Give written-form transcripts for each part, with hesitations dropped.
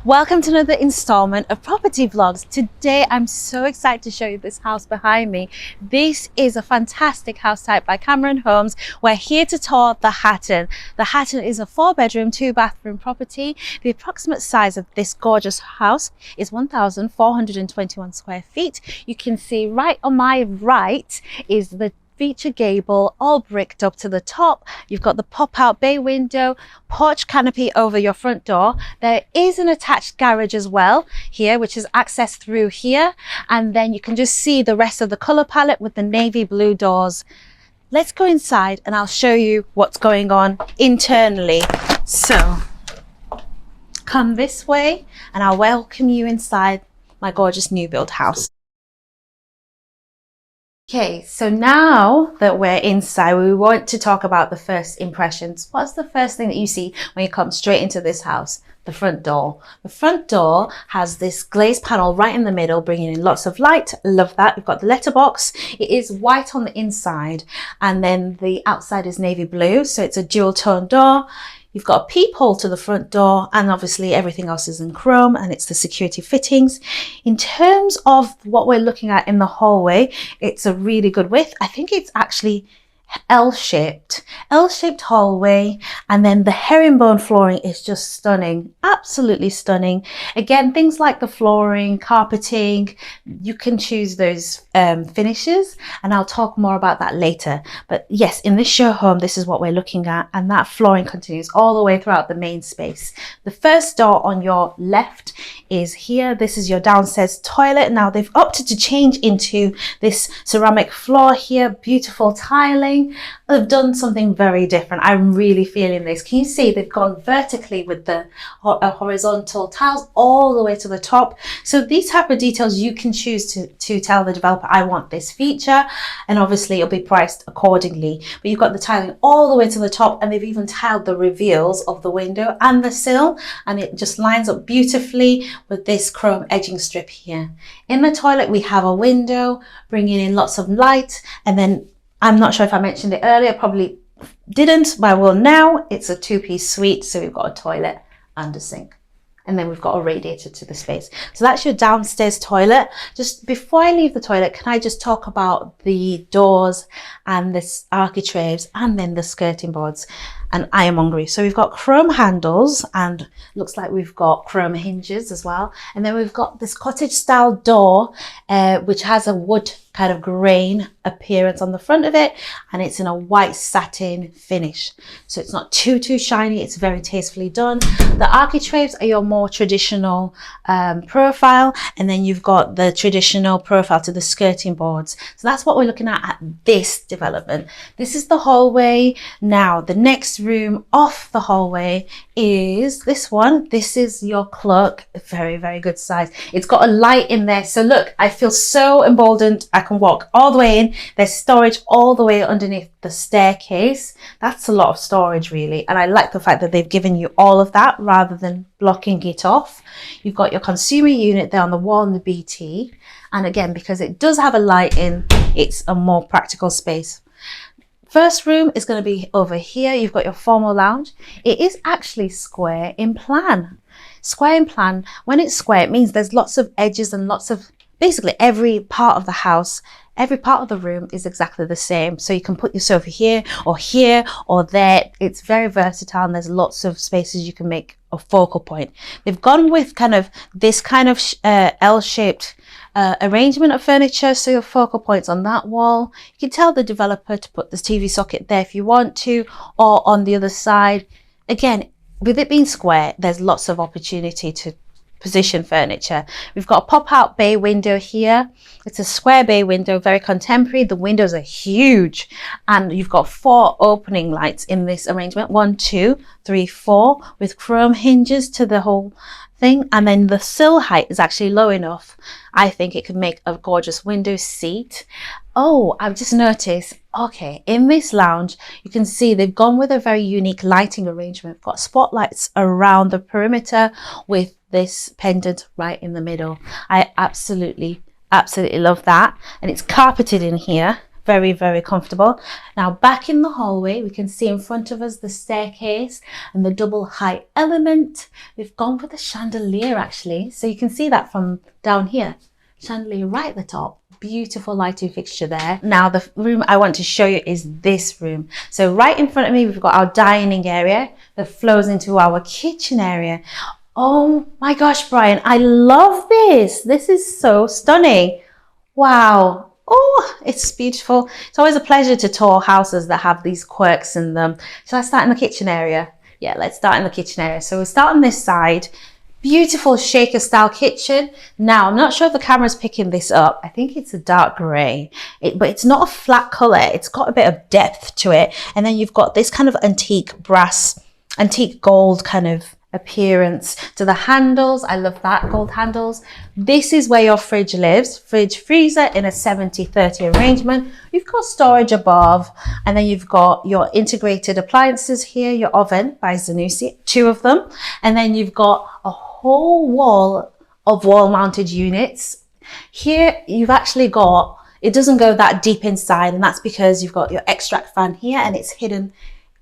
Welcome to another installment of Property Vlogs. Today I'm so excited to show you this house behind me. This is a fantastic house type by Cameron Homes. We're here to tour the Hatton. The Hatton is a 4-bedroom, 2-bathroom property. The approximate size of this gorgeous house is 1,421 square feet. You can see right on my right is the feature gable, all bricked up to the top. You've got the pop-out bay window, porch canopy over your front door. There is an attached garage as well here, which is accessed through here, and then you can just see the rest of the color palette with the navy blue doors. Let's go inside and I'll show you what's going on internally. So come this way and I'll welcome you inside my gorgeous new build house. Okay, so now that we're inside, we want to talk about the first impressions. What's the first thing that you see when you come straight into this house? The front door. The front door has this glazed panel right in the middle, bringing in lots of light. Love that. We've got the letterbox. It is white on the inside, and then the outside is navy blue, so it's a dual tone door. You've got a peephole to the front door, and obviously everything else is in chrome, and it's the security fittings. In terms of what we're looking at in the hallway, it's a really good width. I think it's actually L-shaped hallway, and then the herringbone flooring is just stunning, absolutely stunning. Again, things like the flooring, carpeting, you can choose those finishes, and I'll talk more about that later. But yes, in this show home, this is what we're looking at, and that flooring continues all the way throughout the main space. The first door on your left is here. This is your downstairs toilet. Now they've opted to change into this ceramic floor here, beautiful tiling. They've done something very different. I'm really feeling this. Can you see they've gone vertically with the horizontal tiles all the way to the top? So these type of details you can choose to tell the developer, I want this feature, and obviously it'll be priced accordingly. But you've got the tiling all the way to the top, and they've even tiled the reveals of the window and the sill, and it just lines up beautifully with this chrome edging strip here. In the toilet we have a window bringing in lots of light, and then I'm not sure if I mentioned it earlier, probably didn't, but I will now. It's a 2-piece suite, so we've got a toilet and a sink. And then we've got a radiator to the space. So that's your downstairs toilet. Just before I leave the toilet, can I just talk about the doors and this architraves and then the skirting boards and ironmongery. So we've got chrome handles, and looks like we've got chrome hinges as well. And then we've got this cottage style door, which has a wood kind of grain appearance on the front of it, and it's in a white satin finish, so it's not too shiny. It's very tastefully done. The architraves are your more traditional profile, and then you've got the traditional profile to the skirting boards. So that's what we're looking at this development. This is the hallway. Now the next room off the hallway is this one. This is your cloak. Very good size. It's got a light in there, so look, I feel so emboldened. I can walk all the way in. There's storage all the way underneath the staircase. That's a lot of storage really, and I like the fact that they've given you all of that rather than blocking it off. You've got your consumer unit there on the wall in the BT, and again, because it does have a light in, it's a more practical space. First room is going to be over here. You've got your formal lounge. It is actually square in plan. Square in plan, when it's square, it means there's lots of edges and lots of, basically every part of the house, every part of the room is exactly the same. So you can put your sofa here or there. It's very versatile, and there's lots of spaces you can make a focal point. They've gone with kind of this kind of L-shaped arrangement of furniture, so your focal points on that wall. You can tell the developer to put the TV socket there if you want to, or on the other side. Again, with it being square, there's lots of opportunity to position furniture. We've got a pop-out bay window here. It's a square bay window, very contemporary. The windows are huge, and you've got 4 opening lights in this arrangement. 1, 2, 3, 4, with chrome hinges to the whole thing. And then the sill height is actually low enough. I think it could make a gorgeous window seat. Oh, I've just noticed, okay, in this lounge, you can see they've gone with a very unique lighting arrangement. We've got spotlights around the perimeter with this pendant right in the middle. I absolutely love that. And it's carpeted in here, Very, very comfortable. Now back in the hallway, we can see in front of us the staircase and the double height element. We've gone for the chandelier actually. So you can see that from down here. Chandelier right at the top. Beautiful lighting fixture there. Now the room I want to show you is this room. So right in front of me, we've got our dining area that flows into our kitchen area. Oh my gosh, Brian, I love this. This is so stunning. Wow. Oh, it's beautiful. It's always a pleasure to tour houses that have these quirks in them. Shall I start in the kitchen area? Yeah, let's start in the kitchen area. So we'll start on this side. Beautiful shaker style kitchen. Now, I'm not sure if the camera's picking this up. I think it's a dark gray, but it's not a flat color. It's got a bit of depth to it. And then you've got this kind of antique brass, antique gold kind of appearance to the handles. I love that, gold handles. This is where your fridge lives, fridge freezer in a 70-30 arrangement. You've got storage above, and then you've got your integrated appliances here, your oven by Zanussi, 2 of them, and then you've got a whole wall of wall mounted units. Here you've actually got, it doesn't go that deep inside, and that's because you've got your extract fan here and it's hidden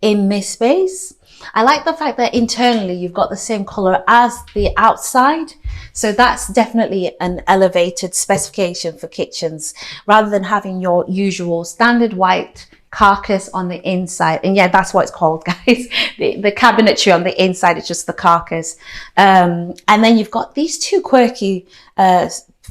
in this space. I like the fact that internally you've got the same color as the outside. So that's definitely an elevated specification for kitchens rather than having your usual standard white carcass on the inside. And yeah, that's what it's called, guys. The cabinetry on the inside is just the carcass. And then you've got these 2 quirky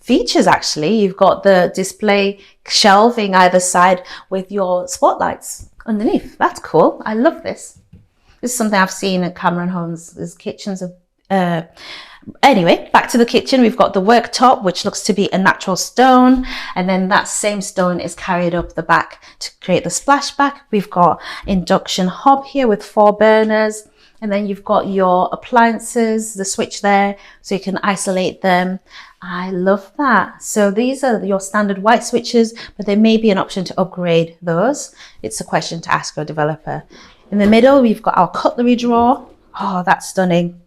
features actually. You've got the display shelving either side with your spotlights underneath. That's cool. I love this. This is something I've seen at Cameron Homes, is kitchens. Anyway, back to the kitchen. We've got the worktop, which looks to be a natural stone. And then that same stone is carried up the back to create the splashback. We've got induction hob here with 4 burners. And then you've got your appliances, the switch there, so you can isolate them. I love that. So these are your standard white switches, but there may be an option to upgrade those. It's a question to ask your developer. In the middle, we've got our cutlery drawer. Oh, that's stunning.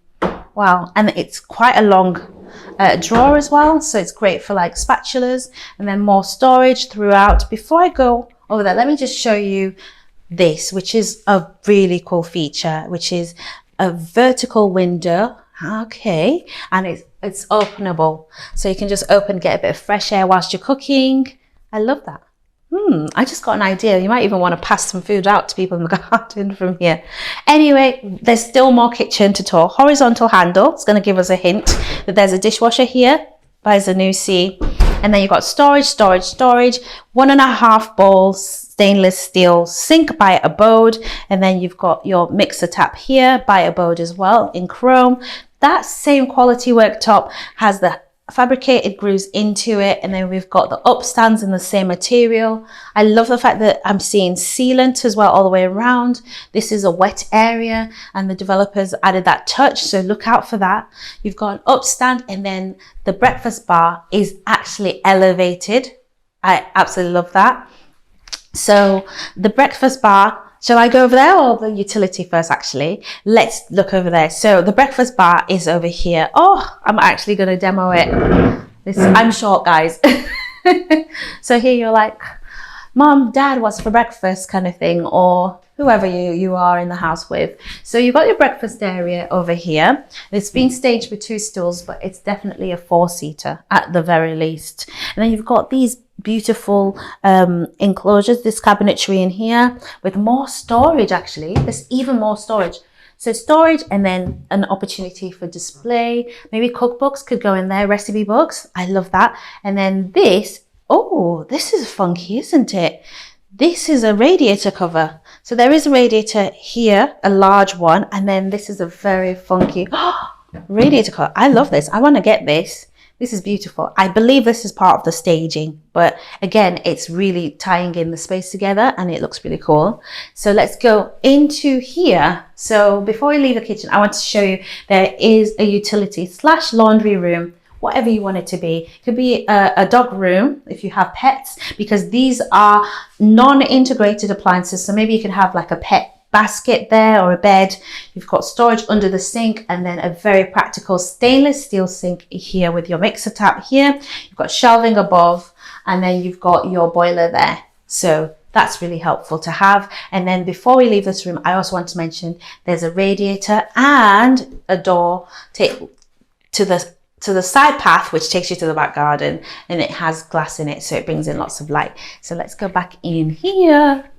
Wow. And it's quite a long drawer as well. So it's great for like spatulas, and then more storage throughout. Before I go over there, let me just show you this, which is a really cool feature, which is a vertical window. Okay. And it's openable. So you can just open, get a bit of fresh air whilst you're cooking. I love that. I just got an idea. You might even want to pass some food out to people in the garden from here. Anyway, there's still more kitchen to tour. Horizontal handle. It's going to give us a hint that there's a dishwasher here by Zanussi. And then you've got storage, 1.5 bowls, stainless steel sink by Abode. And then you've got your mixer tap here by Abode as well in chrome. That same quality worktop has the fabricated grooves into it, and then we've got the upstands in the same material. I love the fact that I'm seeing sealant as well all the way around. This is a wet area, and the developers added that touch, so look out for that. You've got an upstand, and then the breakfast bar is actually elevated. I absolutely love that. So the breakfast bar, shall I go over there or the utility first? Actually, let's look over there. So the breakfast bar is over here. Oh, I'm actually going to demo it. I'm short, guys. So here you're like, Mom, Dad, what's for breakfast kind of thing, or whoever you are in the house with. So you've got your breakfast area over here. It's been staged with 2 stools, but it's definitely a 4-seater at the very least. And then you've got these beautiful enclosures, this cabinetry in here with more storage. Actually, there's even more storage. So storage, and then an opportunity for display. Maybe cookbooks could go in there, recipe books. I love that. And then this, oh, this is funky, isn't it? This is a radiator cover. So there is a radiator here, a large one, and then this is a very funky radiator cover. I love this. I want to get this. This is beautiful. I believe this is part of the staging, but again, it's really tying in the space together and it looks really cool. So let's go into here. So before we leave the kitchen, I want to show you there is a utility / laundry room, whatever you want it to be. It could be a dog room if you have pets, because these are non-integrated appliances. So maybe you can have like a pet basket there or a bed. You've got storage under the sink, and then a very practical stainless steel sink here with your mixer tap here. You've got shelving above, and then you've got your boiler there. So that's really helpful to have. And then before we leave this room, I also want to mention there's a radiator and a door to the side path, which takes you to the back garden, and it has glass in it, so it brings in lots of light. So let's go back in here.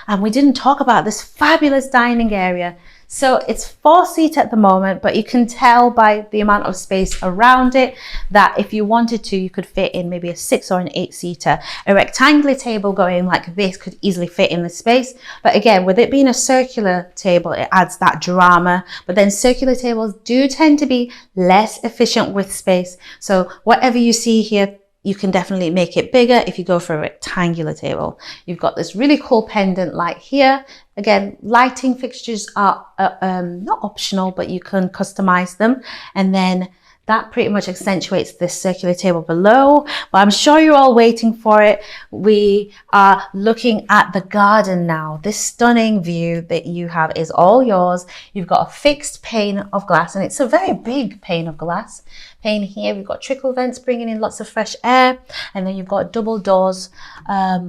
And we didn't talk about this fabulous dining area. So it's 4-seat at the moment, but you can tell by the amount of space around it that if you wanted to, you could fit in maybe a 6 or an 8-seater. A rectangular table going like this could easily fit in the space. But again, with it being a circular table, it adds that drama. But then circular tables do tend to be less efficient with space. So whatever you see here, you can definitely make it bigger if you go for a rectangular table. You've got this really cool pendant light here. Again, lighting fixtures are not optional, but you can customize them. And then that pretty much accentuates this circular table below. But I'm sure you're all waiting for it. We are looking at the garden now. This stunning view that you have is all yours. You've got a fixed pane of glass, and it's a very big pane of glass. Pane here, we've got trickle vents bringing in lots of fresh air, and then you've got double doors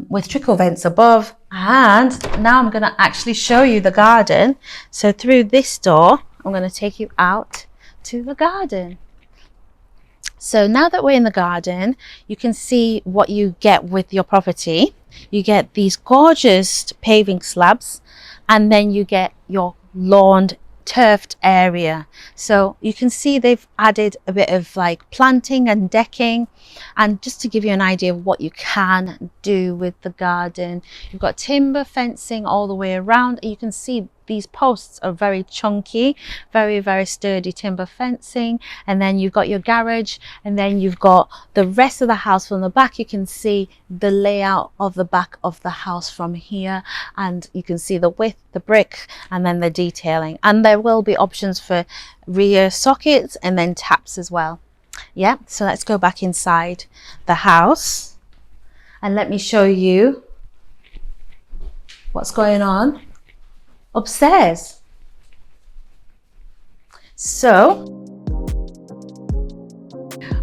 with trickle vents above. And now I'm going to actually show you the garden. So through this door, I'm going to take you out to the garden. So now that we're in the garden, you can see what you get with your property. You get these gorgeous paving slabs, and then you get your lawned turfed area. So you can see they've added a bit of like planting and decking, and just to give you an idea of what you can do with the garden, you've got timber fencing all the way around. You can see these posts are very chunky, very sturdy timber fencing. And then you've got your garage, and then you've got the rest of the house from the back. You can see the layout of the back of the house from here, and you can see the width, the brick, and then the detailing. And there will be options for rear sockets and then taps as well. Yeah, so let's go back inside the house and let me show you what's going on upstairs. So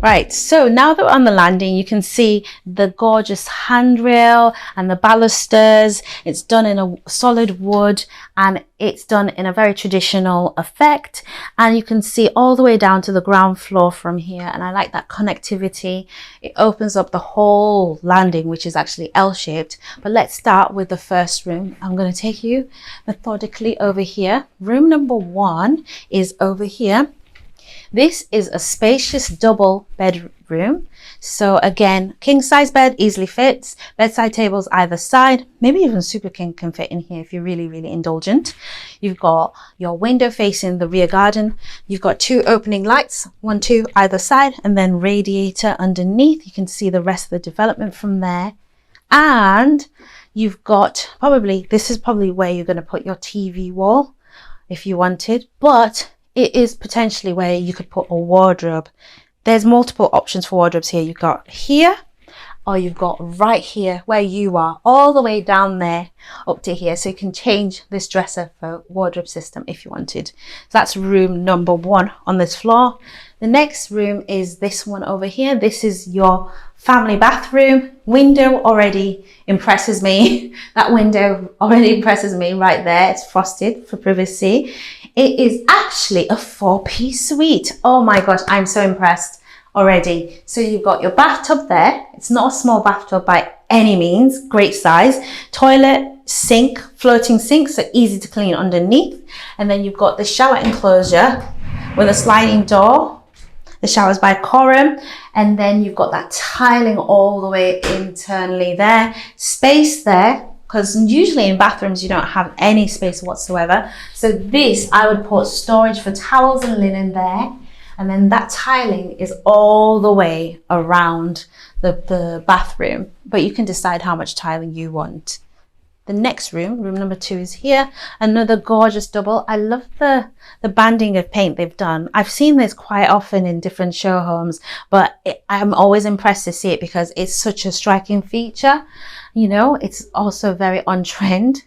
right, so now that we're on the landing, you can see the gorgeous handrail and the balusters. It's done in a solid wood, and it's done in a very traditional effect. And you can see all the way down to the ground floor from here. And I like that connectivity. It opens up the whole landing, which is actually L-shaped. But let's start with the first room. I'm going to take you methodically over here. Room number 1 is over here. This is a spacious double bedroom. So again, king size bed easily fits, bedside tables either side, maybe even Super King can fit in here if you're really indulgent. You've got your window facing the rear garden. You've got 2 opening lights, 1, 2 either side, and then radiator underneath. You can see the rest of the development from there. And you've got this is probably where you're going to put your TV wall if you wanted, but it is potentially where you could put a wardrobe. There's multiple options for wardrobes here. You've got here, or you've got right here where you are, all the way down there up to here. So you can change this dresser for wardrobe system if you wanted. So that's room number 1 on this floor. The next room is this one over here. This is your family bathroom. Window already impresses me. That window already impresses me right there. It's frosted for privacy. It is actually a 4-piece suite. Oh my gosh, I'm so impressed already. So you've got your bathtub there. It's not a small bathtub by any means, great size. Toilet, sink, floating sink, so easy to clean underneath. And then you've got the shower enclosure with a sliding door. The shower's by Coram, and then you've got that tiling all the way internally there. Space there, because usually in bathrooms you don't have any space whatsoever. So this, I would put storage for towels and linen there, and then that tiling is all the way around the bathroom, but you can decide how much tiling you want. The next room, room number 2, is here. Another gorgeous double. I love the banding of paint they've done. I've seen this quite often in different show homes, but I'm always impressed to see it because it's such a striking feature. You know, it's also very on trend.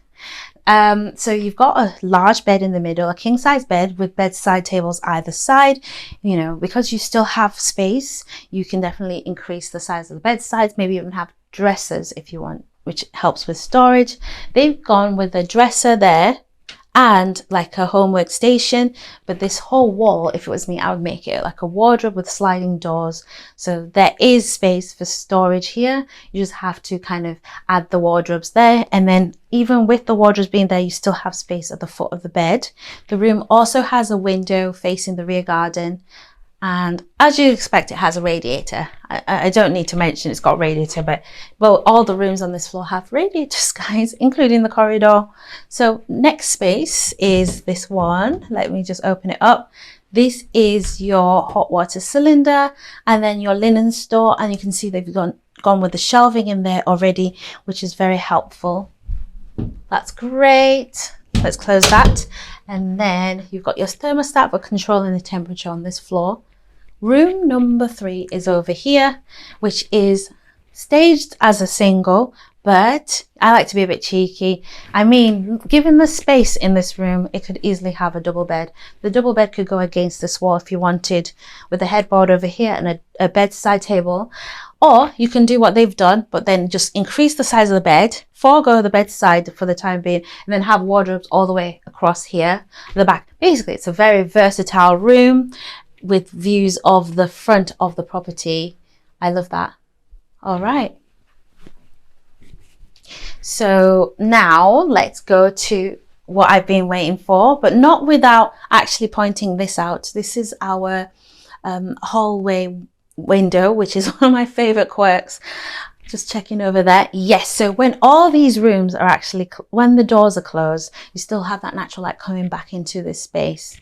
So you've got a large bed in the middle, a king size bed with bedside tables either side. You know, because you still have space, you can definitely increase the size of the bedsides, maybe even have dressers if you want which helps with storage. They've gone with a dresser there and like a home workstation, but this whole wall, if it was me, I would make it like a wardrobe with sliding doors. So there is space for storage here. You just have to kind of add the wardrobes there, and then even with the wardrobes being there, you still have space at the foot of the bed. The room also has a window facing the rear garden, and as you expect, it has a radiator. I don't need to mention it's got a radiator, but well, all the rooms on this floor have radiators, guys, including the corridor. So next space is this one. Let me just open it up. This is your hot water cylinder and then your linen store. And you can see they've gone with the shelving in there already, which is very helpful. That's great. Let's close that. And then you've got your thermostat for controlling the temperature on this floor. Room number 3 is over here, which is staged as a single, but I like to be a bit cheeky. I mean, given the space in this room, it could easily have a double bed. The double bed could go against this wall if you wanted, with a headboard over here and a bedside table. Or you can do what they've done, but then just increase the size of the bed, forego the bedside for the time being, and then have wardrobes all the way across here, the back. Basically, it's a very versatile room with views of the front of the property. I love that. All right. So now let's go to what I've been waiting for, but not without actually pointing this out. This is our hallway window, which is one of my favorite quirks. Just checking over there. Yes, so when all these rooms are actually, when the doors are closed, you still have that natural light coming back into this space.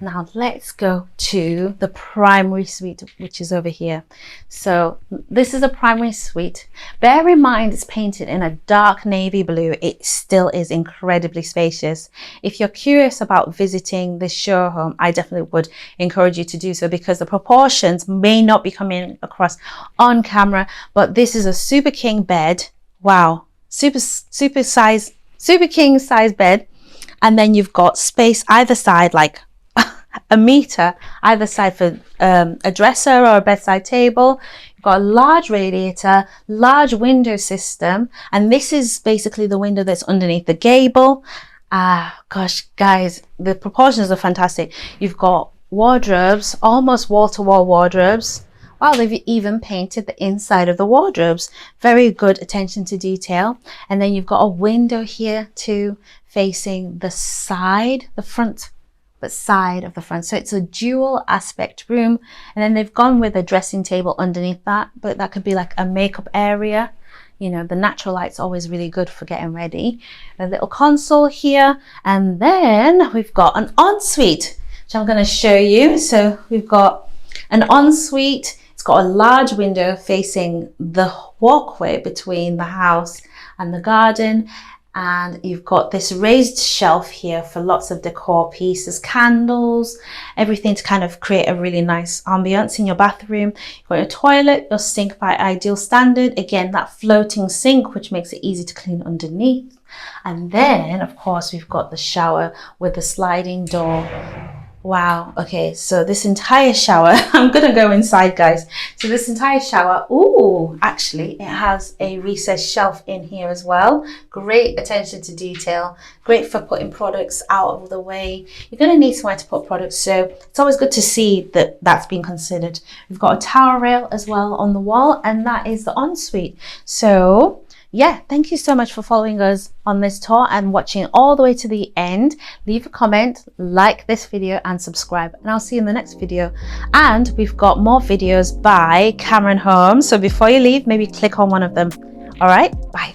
Now let's go to the primary suite, which is over here. So this is a primary suite. Bear in mind it's painted in a dark navy blue. It still is incredibly spacious. If you're curious about visiting this show home, I definitely would encourage you to do so, because the proportions may not be coming across on camera, but this is a super king bed. Wow, super king size bed. And then you've got space either side, like a meter either side for a dresser or a bedside table. You've got a large radiator, large window system, and this is basically the window that's underneath the gable. Gosh, guys, the proportions are fantastic. You've got wardrobes, almost wall-to-wall wardrobes. Wow, they've even painted the inside of the wardrobes. Very good attention to detail. And then you've got a window here too, facing the side, the front, but side of the front. So it's a dual aspect room. And then they've gone with a dressing table underneath that, but that could be like a makeup area. You know, the natural light's always really good for getting ready. A little console here. And then we've got an ensuite, which I'm going to show you. So we've got an ensuite. It's got a large window facing the walkway between the house and the garden. And you've got this raised shelf here for lots of decor pieces, candles, everything to kind of create a really nice ambience in your bathroom. You've got your toilet, your sink by ideal standard. Again, that floating sink, which makes it easy to clean underneath. And then, of course, we've got the shower with the sliding door. Wow. Okay, so this entire shower, I'm gonna go inside, guys. So this entire shower, ooh, actually it has a recessed shelf in here as well. Great attention to detail, great for putting products out of the way. You're gonna need somewhere to put products, so it's always good to see that that's been considered. We've got a towel rail as well on the wall, and that is the ensuite. So yeah, thank you so much for following us on this tour and watching all the way to the end. Leave a comment, like this video and subscribe, and I'll see you in the next video. And we've got more videos by Cameron Home, so before you leave, maybe click on one of them. All right, bye.